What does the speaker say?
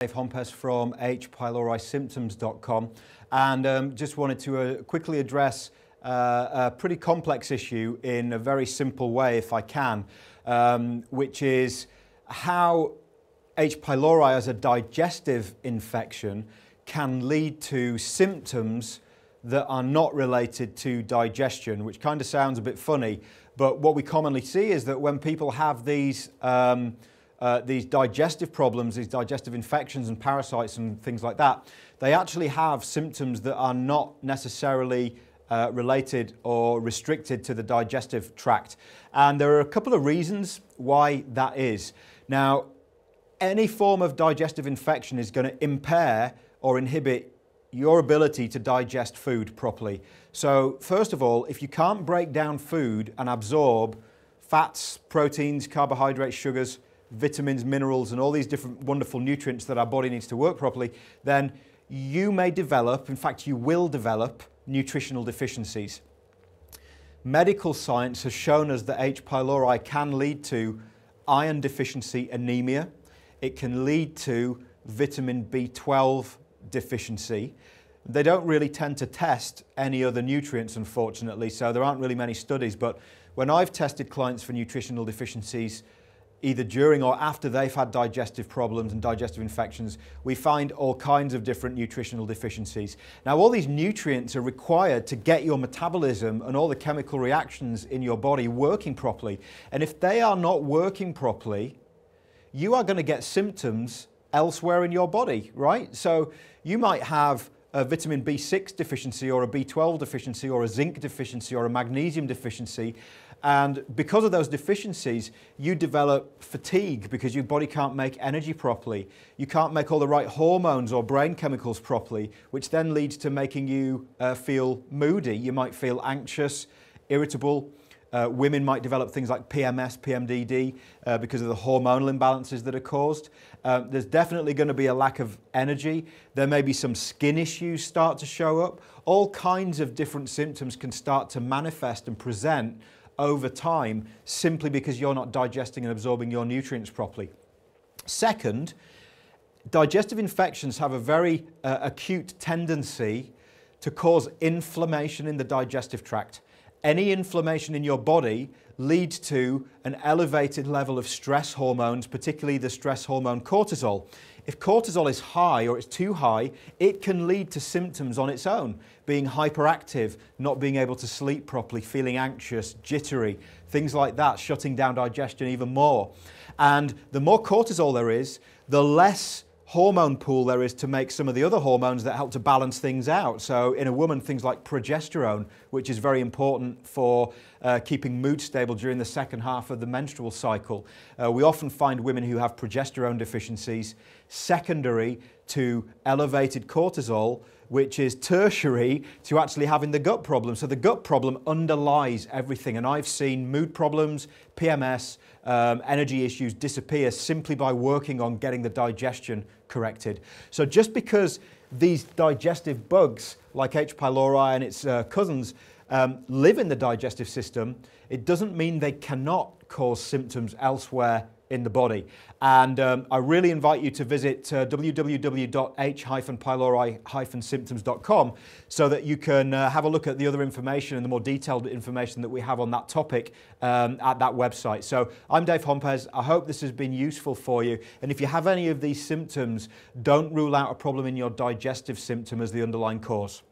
Dave Hompes from hpylorisymptoms.com, and just wanted to quickly address a pretty complex issue in a very simple way, if I can, which is how H. pylori as a digestive infection can lead to symptoms that are not related to digestion, which kind of sounds a bit funny, but what we commonly see is that when people have these digestive problems, these digestive infections and parasites and things like that, they actually have symptoms that are not necessarily related or restricted to the digestive tract. And there are a couple of reasons why that is. Now, any form of digestive infection is going to impair or inhibit your ability to digest food properly. So first of all, if you can't break down food and absorb fats, proteins, carbohydrates, sugars, vitamins, minerals, and all these different wonderful nutrients that our body needs to work properly, then you may develop, in fact you will develop, nutritional deficiencies. Medical science has shown us that H. pylori can lead to iron deficiency anemia. It can lead to vitamin B12 deficiency. They don't really tend to test any other nutrients, unfortunately, so there aren't really many studies, but when I've tested clients for nutritional deficiencies, either during or after they've had digestive problems and digestive infections, we find all kinds of different nutritional deficiencies. Now, all these nutrients are required to get your metabolism and all the chemical reactions in your body working properly. And if they are not working properly, you are going to get symptoms elsewhere in your body, right? So you might have a vitamin B6 deficiency or a B12 deficiency or a zinc deficiency or a magnesium deficiency. And because of those deficiencies, you develop fatigue because your body can't make energy properly. You can't make all the right hormones or brain chemicals properly, which then leads to making you feel moody. You might feel anxious, irritable. Women might develop things like PMS, PMDD because of the hormonal imbalances that are caused. There's definitely going to be a lack of energy. There may be some skin issues start to show up. All kinds of different symptoms can start to manifest and present over time simply because you're not digesting and absorbing your nutrients properly. Second, digestive infections have a very acute tendency to cause inflammation in the digestive tract. Any inflammation in your body leads to an elevated level of stress hormones, particularly the stress hormone cortisol. If cortisol is high or it's too high, it can lead to symptoms on its own, being hyperactive, not being able to sleep properly, feeling anxious, jittery, things like that, shutting down digestion even more. And the more cortisol there is, the less hormone pool there is to make some of the other hormones that help to balance things out. So in a woman, things like progesterone, which is very important for keeping mood stable during the second half of the menstrual cycle. We often find women who have progesterone deficiencies secondary to elevated cortisol, which is tertiary to actually having the gut problem. So the gut problem underlies everything, and I've seen mood problems, PMS, energy issues disappear simply by working on getting the digestion corrected. So just because these digestive bugs like H. pylori and its cousins live in the digestive system, it doesn't mean they cannot cause symptoms elsewhere in the body. And I really invite you to visit www.h-pylori-symptoms.com so that you can have a look at the other information and the more detailed information that we have on that topic at that website. So I'm Dave Hompes. I hope this has been useful for you. And if you have any of these symptoms, don't rule out a problem in your digestive system as the underlying cause.